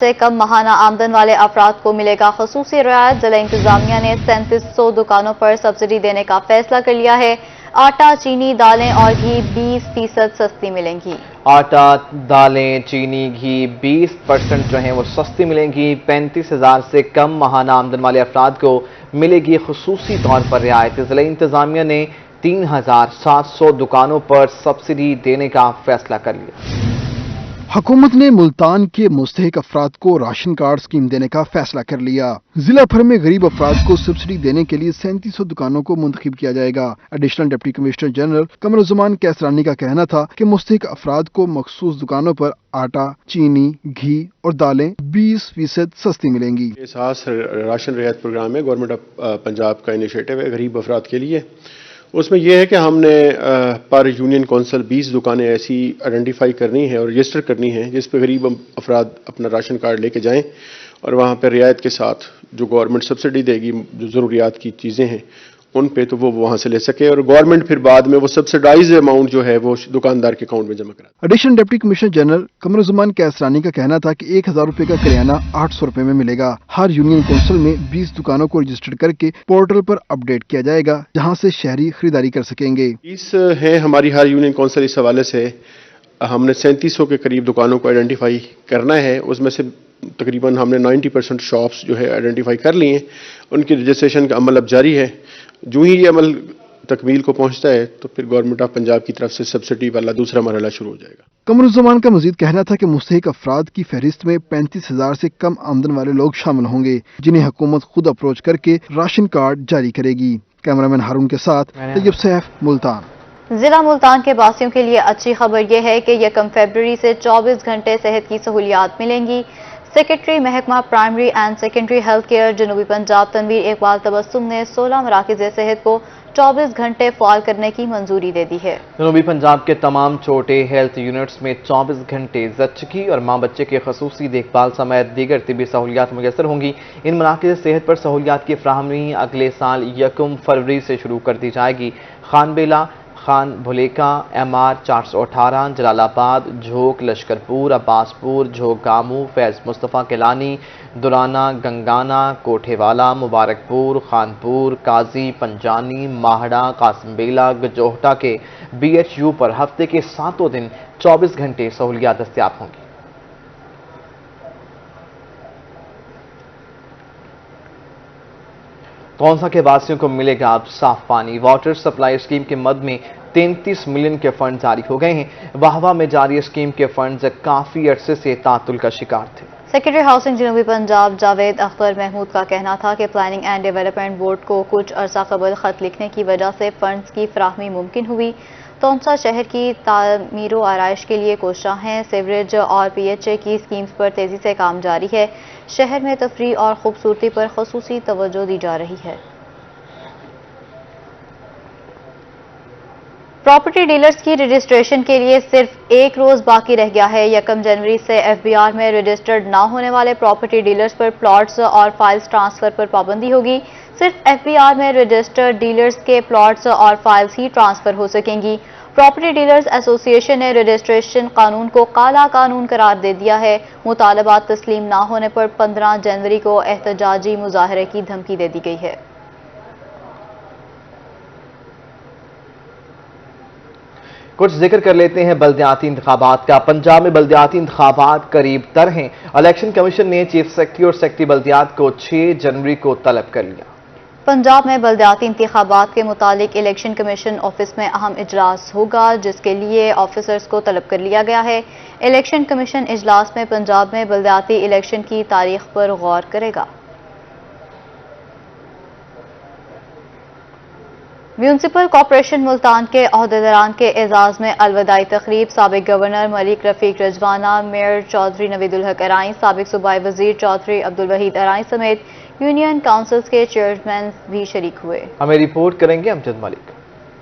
سے کم ماہانہ آمدن والے افراد کو ملے گا خصوصی رعایت۔ ضلع انتظامیہ نے 3700 دکانوں پر سبسڈی دینے کا فیصلہ کر لیا ہے۔ آٹا، چینی، دالیں اور گھی 20% سستی ملیں گی۔ آٹا، دالیں، چینی، گھی 20% جو ہیں وہ سستی ملیں گی۔ 35,000 سے کم ماہانہ آمدن والے افراد کو ملے گی خصوصی طور پر رعایت۔ ضلع انتظامیہ نے 3700 دکانوں پر سبسڈی دینے کا فیصلہ کر لیا۔ حکومت نے ملتان کے مستحق افراد کو راشن کارڈ اسکیم دینے کا فیصلہ کر لیا۔ ضلع بھر میں غریب افراد کو سبسڈی دینے کے لیے 3700 دکانوں کو منتخب کیا جائے گا۔ Additional deputy commissioner general Qamaruzzaman Qaisrani کا کہنا تھا کہ مستحق افراد کو مخصوص دکانوں پر آٹا، چینی، گھی اور دالیں 20% سستی ملیں گی۔ یہ خاص راشن رعایت پروگرام ہے، گورنمنٹ آف پنجاب کا انیشیٹو ہے غریب افراد کے لیے۔ اس میں یہ ہے کہ ہم نے پر یونین کونسل 20 دکانیں ایسی آئیڈینٹیفائی کرنی ہے اور رجسٹر کرنی ہے جس پہ غریب افراد اپنا راشن کارڈ لے کے جائیں اور وہاں پہ رعایت کے ساتھ جو گورنمنٹ سبسڈی دے گی، جو ضروریات کی چیزیں ہیں ان پہ تو وہ وہاں سے لے سکے، اور گورنمنٹ پھر بعد میں وہ سبسڈائز اماؤنٹ جو ہے وہ دکاندار کے اکاؤنٹ میں جمع کرا۔ Additional deputy commissioner general Qamaruzzaman Qaisrani کا کہنا تھا کہ 1000 روپے کا کریانہ 800 روپے میں ملے گا۔ ہر یونین کونسل میں 20 دکانوں کو رجسٹر کر کے پورٹل پر اپ ڈیٹ کیا جائے گا جہاں سے شہری خریداری کر سکیں گے۔ 20 ہے ہماری ہر یونین کونسل، اس حوالے سے ہم نے 3700 کے قریب دکانوں کو آئیڈینٹیفائی کرنا ہے۔ اس میں سے تقریباً ہم نے 90% شاپس جو ہے آئیڈینٹیفائی کر لی ہیں، ان کی رجسٹریشن کا عمل اب جاری ہے۔ جو ہی یہ عمل تکمیل کو پہنچتا ہے تو پھر گورنمنٹ آف پنجاب کی طرف سے سبسڈی والا دوسرا مرحلہ شروع ہو جائے گا۔ قمرالزمان کا مزید کہنا تھا کہ مستحق افراد کی فہرست میں 35,000 سے کم آمدن والے لوگ شامل ہوں گے جنہیں حکومت خود اپروچ کر کے راشن کارڈ جاری کرے گی۔ کیمرامین ہارون کے ساتھ طیب سیف، ملتان۔ ضلع ملتان کے باسیوں کے لیے اچھی خبر یہ ہے کہ 1 فروری سے 24 گھنٹے صحت کی سہولیات ملیں گی۔ سیکرٹری محکمہ primary and secondary health care جنوبی پنجاب تنویر اقبال تبسم نے 16 مراکز صحت کو 24 گھنٹے فعال کرنے کی منظوری دے دی ہے۔ جنوبی پنجاب کے تمام چھوٹے ہیلتھ یونٹس میں 24 گھنٹے زچگی اور ماں بچے کے خصوصی دیکھ بھال سمیت دیگر طبی سہولیات میسر ہوں گی۔ ان مراکز صحت پر سہولیات کی فراہمی اگلے سال 1 فروری سے شروع کر دی جائے گی۔ خان بیلا، خان بھولیکا، ایم آر 418، جلال آباد، جھوک، لشکر پور، عباس پور، جھوک گامو، فیض مصطفیٰ کیلانی، دورانہ، گنگانا، کوٹھے والا، مبارک پور، خانپور، قاضی، پنجانی، ماہڑا، قاسم بیلا، گجوہٹا کے بی ایچ یو پر ہفتے کے 7 دن 24 گھنٹے سہولیات دستیاب ہوں گی۔ کونسا کے واسیوں کو ملے گا اب صاف پانی۔ واٹر سپلائی اسکیم کے مد میں 33 ملین کے فنڈ جاری ہو گئے ہیں۔ واہوا میں جاری اسکیم کے فنڈز کافی عرصے سے تعطل کا شکار تھے۔ سیکرٹری ہاؤسنگ جنوبی پنجاب جاوید اختر محمود کا کہنا تھا کہ پلاننگ اینڈ ڈیولپمنٹ بورڈ کو کچھ عرصہ قبل خط لکھنے کی وجہ سے فنڈز کی فراہمی ممکن ہوئی۔ تونسا شہر کی تعمیر و آرائش کے لیے کوشاں ہیں۔ سیوریج اور پی ایچ اے کی اسکیمز پر تیزی سے کام جاری ہے۔ شہر میں تفریح اور خوبصورتی پر خصوصی توجہ دی جا رہی ہے۔ پراپرٹی ڈیلرز کی رجسٹریشن کے لیے صرف 1 روز باقی رہ گیا ہے۔ 1 جنوری سے ایف بی آر میں رجسٹرڈ نہ ہونے والے پراپرٹی ڈیلرز پر پلاٹس اور فائلز ٹرانسفر پر پابندی ہوگی۔ صرف ایف بی آر میں رجسٹرڈ ڈیلرز کے پلاٹس اور فائلز ہی ٹرانسفر ہو سکیں گی۔ پراپرٹی ڈیلرز ایسوسی ایشن نے رجسٹریشن قانون کو کالا قانون قرار دے دیا ہے۔ مطالبات تسلیم نہ ہونے پر 15 جنوری کو احتجاجی مظاہرے کی دھمکی دے دی گئی ہے۔ کچھ ذکر کر لیتے ہیں بلدیاتی انتخابات کا۔ پنجاب میں بلدیاتی انتخابات قریب تر ہیں۔ الیکشن کمیشن نے چیف سیکرٹری اور سیکرٹری بلدیات کو 6 جنوری کو طلب کر لیا۔ پنجاب میں بلدیاتی انتخابات کے متعلق الیکشن کمیشن آفس میں اہم اجلاس ہوگا جس کے لیے آفیسرز کو طلب کر لیا گیا ہے۔ الیکشن کمیشن اجلاس میں پنجاب میں بلدیاتی الیکشن کی تاریخ پر غور کرے گا۔ میونسپل کارپوریشن ملتان کے عہدیداران کے اعزاز میں الوداعی تقریب۔ سابق گورنر ملک رفیق رجوانہ، میئر چودھری نوید الحق ارائیں، سابق صوبائی وزیر چودھری عبدالوحید ارائیں سمیت یونین کونسلز کے چیئرمین بھی شریک ہوئے۔ ہمیں رپورٹ کریں گے امجد ملک۔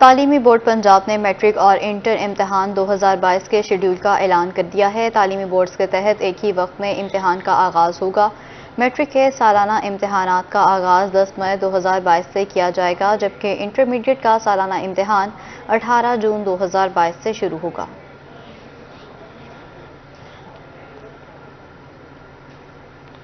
تعلیمی بورڈ پنجاب نے میٹرک اور انٹر امتحان 2022 کے شیڈول کا اعلان کر دیا ہے۔ تعلیمی بورڈز کے تحت ایک ہی وقت میں امتحان کا آغاز ہوگا۔ میٹرک کے سالانہ امتحانات کا آغاز 10 مئی 2022 سے کیا جائے گا، جبکہ انٹرمیڈیٹ کا سالانہ امتحان 18 جون 2022 سے شروع ہوگا۔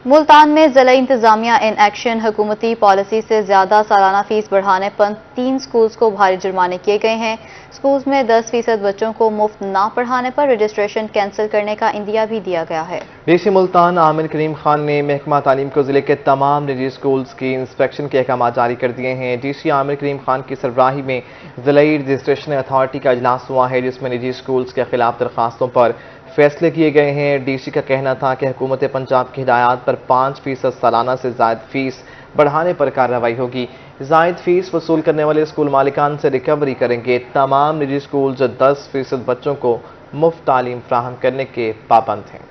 ملتان میں ضلع انتظامیہ ان ایکشن، حکومتی پالیسی سے زیادہ سالانہ فیس بڑھانے پر 3 سکولز کو بھاری جرمانے کیے گئے ہیں۔ سکولز میں 10% بچوں کو مفت نہ پڑھانے پر رجسٹریشن کینسل کرنے کا عندیہ بھی دیا گیا ہے۔ ڈی سی ملتان عامر کریم خان نے محکمہ تعلیم کو ضلع کے تمام نجی سکولز کی انسپیکشن کے احکامات جاری کر دیے ہیں۔ ڈی سی عامر کریم خان کی سربراہی میں ضلعی رجسٹریشن اتھارٹی کا اجلاس ہوا ہے، جس میں نجی سکولز کے خلاف درخواستوں پر فیصلے کیے گئے ہیں۔ ڈی سی کا کہنا تھا کہ حکومت پنجاب کی ہدایات پر 5% سالانہ سے زائد فیس بڑھانے پر کارروائی ہوگی۔ زائد فیس وصول کرنے والے اسکول مالکان سے ریکوری کریں گے۔ تمام نجی اسکولز 10% بچوں کو مفت تعلیم فراہم کرنے کے پابند ہیں۔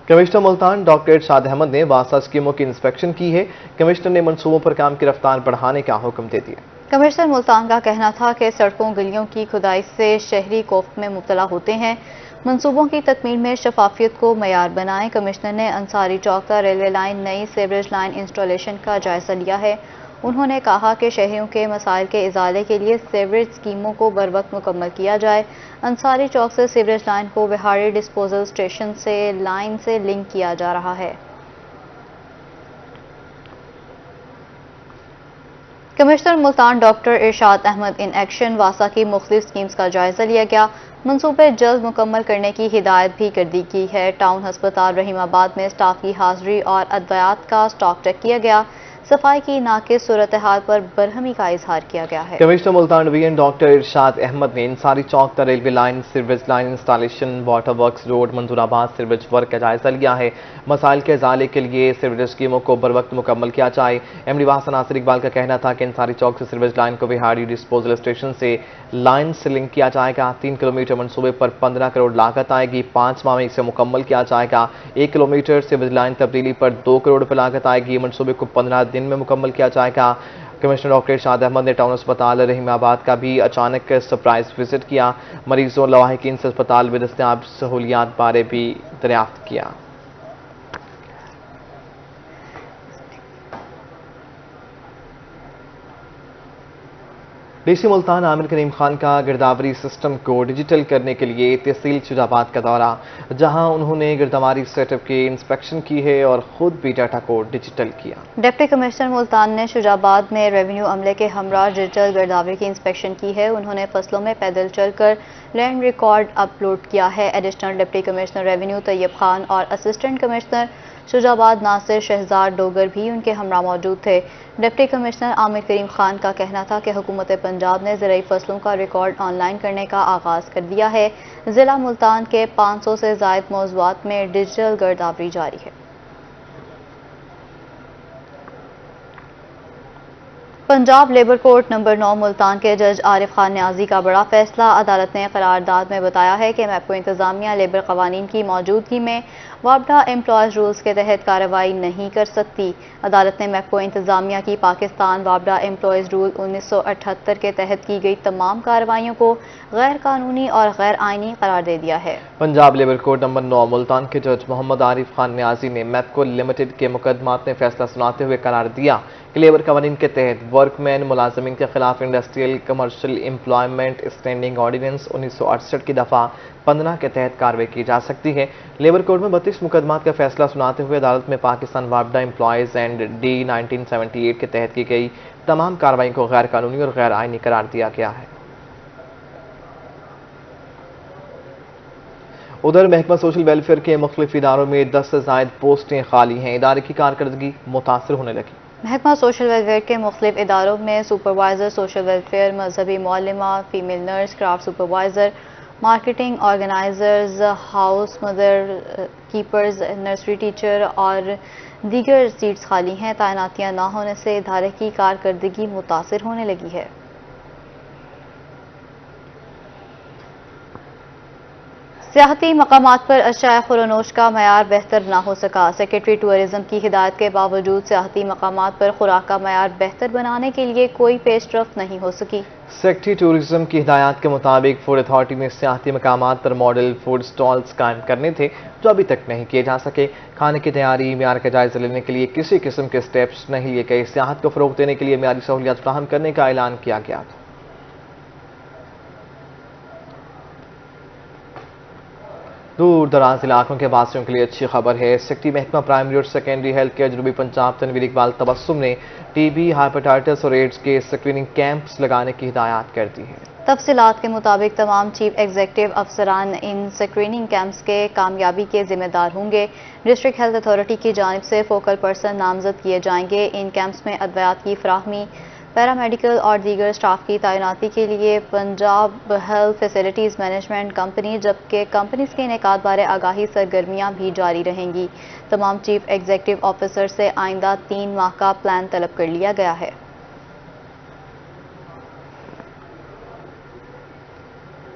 کمشنر ملتان ڈاکٹر ارشاد احمد نے واسطہ اسکیموں کی انسپیکشن کی ہے۔ کمشنر نے منصوبوں پر کام کی رفتار بڑھانے کا حکم دے دیا۔ کمشنر ملتان کا کہنا تھا کہ سڑکوں گلیوں کی کھدائی سے شہری کوفت میں مبتلا ہوتے ہیں۔ منصوبوں کی تکمیل میں شفافیت کو معیار بنائیں۔ کمشنر نے انصاری چوک کا ریلوے لائن نئی سیوریج لائن انسٹالیشن کا جائزہ لیا ہے۔ انہوں نے کہا کہ شہریوں کے مسائل کے ازالے کے لیے سیوریج اسکیموں کو بروقت مکمل کیا جائے۔ انصاری چوک سے سیوریج لائن کو وہاڑی ڈسپوزل اسٹیشن سے لائن سے لنک کیا جا رہا ہے۔ Commissioner Multan doctor Irshad Ahmad in action واسطہ کی مختلف اسکیمز کا جائزہ لیا گیا۔ منصوبے جلد مکمل کرنے کی ہدایت بھی کر دی گئی ہے۔ ٹاؤن ہسپتال رحیم آباد میں اسٹاف کی حاضری اور ادویات کا اسٹاک چیک کیا گیا۔ صفائی کی ناقص صورتحال پر برہمی کا اظہار کیا گیا ہے۔ Commissioner Multan division doctor Irshad Ahmad نے انصاری چوک تا railway line sewerage line installation water works road Manzoorabad sewerage work کا جائزہ لیا ہے۔ مسائل کے ازالے کے لیے سیوریج اسکیموں کو بروقت مکمل کیا جائے۔ ایم ڈی واسطہ ناصر اقبال کا کہنا تھا کہ انصاری چوک سے سیوریج لائن کو وہاڑی ڈسپوزل اسٹیشن سے لائن سے لنک کیا جائے گا۔ 3 کلومیٹر منصوبے پر 15 کروڑ لاگت آئے گی۔ 5 ماہ میں اسے مکمل کیا جائے گا۔ 1 کلومیٹر سیوریج لائن تبدیلی پر 2 کروڑ روپے لاگت آئے گی۔ منصوبے کو 15 دن میں مکمل کیا جائے گا۔ کمشنر ڈاکٹر ارشاد احمد نے ٹاؤن اسپتال رحیم آباد کا بھی اچانک سرپرائز وزٹ کیا۔ مریضوں لواحقین سے اسپتال میں دستیاب سہولیات بارے بھی دریافت کیا۔ ڈی سی ملتان عامر کریم خان کا گرداوری سسٹم کو ڈیجیٹل کرنے کے لیے تحصیل شجاع آباد کا دورہ، جہاں انہوں نے گرداوری سیٹ اپ کی انسپیکشن کی ہے اور خود بھی ڈیٹا کو ڈیجیٹل کیا۔ ڈپٹی کمشنر ملتان نے شجاع آباد میں ریونیو عملے کے ہمراہ ڈیجیٹل گرداوری کی انسپیکشن کی ہے۔ انہوں نے فصلوں میں پیدل چل کر لینڈ ریکارڈ اپلوڈ کیا ہے۔ ایڈیشنل ڈپٹی کمشنر ریونیو طیب خان اور اسسٹنٹ کمشنر شجاع آباد ناصر شہزاد ڈوگر بھی ان کے ہمراہ موجود تھے۔ ڈپٹی کمشنر عامر کریم خان کا کہنا تھا کہ حکومت پنجاب نے زرعی فصلوں کا ریکارڈ آن لائن کرنے کا آغاز کر دیا ہے۔ ضلع ملتان کے 500 سے زائد موضوعات میں ڈیجیٹل گرداوری جاری ہے۔ Punjab labour court number 9 Multan کے جج عارف خان نیازی کا بڑا فیصلہ۔ عدالت نے قرارداد میں بتایا ہے کہ میپکو انتظامیہ لیبر قوانین کی موجودگی میں وابڈا امپلائز رولز کے تحت کارروائی نہیں کر سکتی۔ عدالت نے میپکو انتظامیہ کی پاکستان وابڈا امپلائز رول 1978 کے تحت کی گئی تمام کارروائیوں کو غیر قانونی اور غیر آئینی قرار دے دیا ہے۔ Punjab labour court number 9 Multan کے جج محمد عارف خان نیازی نے میپکو لمیٹڈ کے مقدمات میں فیصلہ سناتے ہوئے قرار دیا کہ لیبر قوانین کے تحت ورک مین ملازمین کے خلاف industrial commercial employment standing ordinance 1968 کی دفعہ 15 کے تحت کارروائی کی جا سکتی ہے۔ لیبر کورٹ میں 32 مقدمات کا فیصلہ سناتے ہوئے عدالت میں پاکستان وابڈا امپلائیز اینڈ ڈی 1978 کے تحت کی گئی تمام کارروائیوں کو غیر قانونی اور غیر آئینی قرار دیا گیا ہے۔ ادھر محکمہ سوشل ویلفیئر کے مختلف اداروں میں 10 سے زائد پوسٹیں خالی ہیں۔ ادارے کی کارکردگی متاثر ہونے لگی۔ محکمہ سوشل ویلفیئر کے مختلف اداروں میں سپروائزر سوشل ویلفیئر، مذہبی معلمہ، female nurse, craft supervisor, marketing organizers, house mother keepers, nursery teacher اور دیگر سیٹس خالی ہیں۔ تعیناتیاں نہ ہونے سے ادارے کی کارکردگی متاثر ہونے لگی ہے۔ سیاحتی مقامات پر اشیاء خورونوش کا معیار بہتر نہ ہو سکا۔ سیکریٹری ٹورزم کی ہدایت کے باوجود سیاحتی مقامات پر خوراک کا معیار بہتر بنانے کے لیے کوئی پیش رفت نہیں ہو سکی۔ سیکریٹری ٹورزم کی ہدایات کے مطابق فوڈ اتھارٹی نے سیاحتی مقامات پر ماڈل فوڈ سٹالز قائم کرنے تھے جو ابھی تک نہیں کیے جا سکے۔ کھانے کی تیاری معیار کا جائزہ لینے کے لیے کسی قسم کے سٹیپس نہیں لیے گئے۔ سیاحت کو فروغ دینے کے لیے معیاری سہولیات فراہم کرنے کا اعلان کیا گیا تھا۔ دور دراز علاقوں کے واسطوں کے لیے اچھی خبر ہے۔ سیکٹری محکمہ پرائمری اور سیکنڈری ہیلتھ کیئر جنوبی پنجاب تنویر اقبال تبسم نے ٹی بی، ہیپاٹائٹس اور ایڈز کے اسکریننگ کیمپس لگانے کی ہدایات کر دی ہے۔ تفصیلات کے مطابق تمام چیف ایگزیکٹو افسران ان اسکریننگ کیمپس کے کامیابی کے ذمہ دار ہوں گے۔ ڈسٹرکٹ ہیلتھ اتھارٹی کی جانب سے فوکل پرسن نامزد کیے جائیں گے۔ ان کیمپس میں ادویات کی فراہمی، پیرامیڈیکل اور دیگر اسٹاف کی تعیناتی کے لیے Punjab health facilities management company جبکہ کمپنیز کے انعقاد بارے آگاہی سرگرمیاں بھی جاری رہیں گی۔ تمام چیف ایگزیکٹو آفیسر سے آئندہ 3 ماہ کا پلان طلب کر لیا گیا ہے۔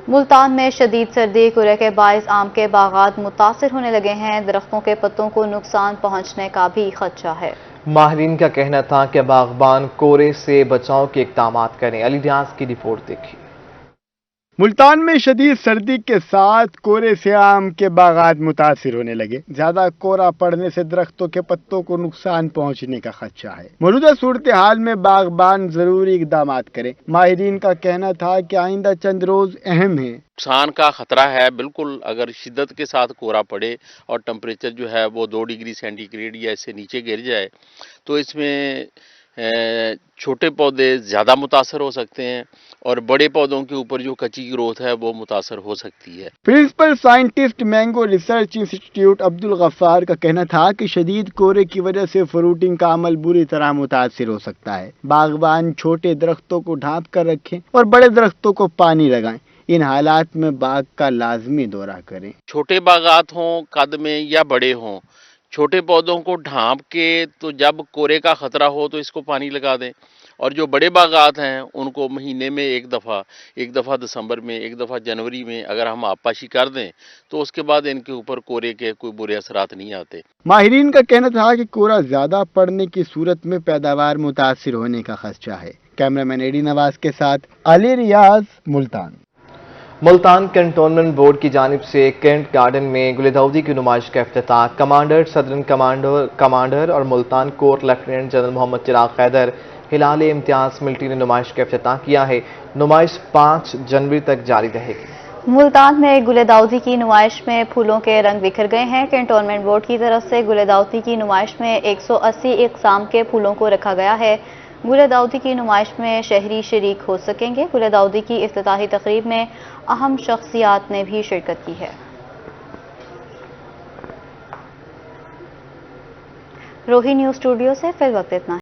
ملتان میں شدید سردی کورے کے باعث آم کے باغات متاثر ہونے لگے ہیں۔ درختوں کے پتوں کو نقصان پہنچنے کا بھی خدشہ ہے۔ ماہرین کا کہنا تھا کہ باغبان کورے سے بچاؤ کے اقدامات کریں۔ علی ریاض کی رپورٹ دیکھیں۔ ملتان میں شدید سردی کے ساتھ کورے سے آم کے باغات متاثر ہونے لگے۔ زیادہ کورا پڑنے سے درختوں کے پتوں کو نقصان پہنچنے کا خدشہ ہے۔ موجودہ صورتحال میں باغبان ضروری اقدامات کریں۔ ماہرین کا کہنا تھا کہ آئندہ چند روز اہم ہیں۔ نقصان کا خطرہ ہے بالکل، اگر شدت کے ساتھ کورا پڑے اور ٹمپریچر جو ہے وہ 2 ڈگری سینٹی گریڈ یا اس سے نیچے گر جائے تو اس میں چھوٹے پودے زیادہ متاثر ہو سکتے ہیں اور بڑے پودوں کے اوپر جو کچی گروتھ ہے وہ متاثر ہو سکتی ہے۔ Principal scientist mango research institute Abdul Ghaffar کا کہنا تھا کہ شدید کورے کی وجہ سے فروٹنگ کا عمل بری طرح متاثر ہو سکتا ہے۔ باغبان چھوٹے درختوں کو ڈھانپ کر رکھیں اور بڑے درختوں کو پانی لگائیں۔ ان حالات میں باغ کا لازمی دورہ کریں۔ چھوٹے باغات ہوں قد میں یا بڑے ہوں، چھوٹے پودوں کو ڈھانپ کے تو جب کورے کا خطرہ ہو تو اس کو پانی لگا دیں، اور جو بڑے باغات ہیں ان کو مہینے میں ایک دفعہ دسمبر میں، ایک دفعہ جنوری میں اگر ہم آبپاشی کر دیں تو اس کے بعد ان کے اوپر کورے کے کوئی برے اثرات نہیں آتے۔ ماہرین کا کہنا تھا کہ کورا زیادہ پڑنے کی صورت میں پیداوار متاثر ہونے کا خدشہ ہے۔ کیمرامین ایڈی نواز کے ساتھ علی ریاض، ملتان۔ ملتان کنٹونمنٹ بورڈ کی جانب سے کینٹ گارڈن میں گل داؤدی کی نمائش کا افتتاح۔ کمانڈر، صدرن کمانڈر اور ملتان کورٹ لیفٹیننٹ جنرل محمد چراغ حیدر ہلال امتیاز ملٹری نے نمائش کا افتتاح کیا ہے۔ نمائش 5 جنوری تک جاری رہے گی۔ ملتان میں گل داؤدی کی نمائش میں پھولوں کے رنگ بکھر گئے ہیں۔ کنٹونمنٹ بورڈ کی طرف سے گل داؤدی کی نمائش میں 180 اقسام کے پھولوں کو رکھا گیا ہے۔ گل داؤدی کی نمائش میں شہری شریک ہو سکیں گے۔ گل داؤدی کی افتتاحی تقریب میں اہم شخصیات نے بھی شرکت کی ہے۔ روہی نیوز اسٹوڈیو سے فی الوقت اتنا ہے۔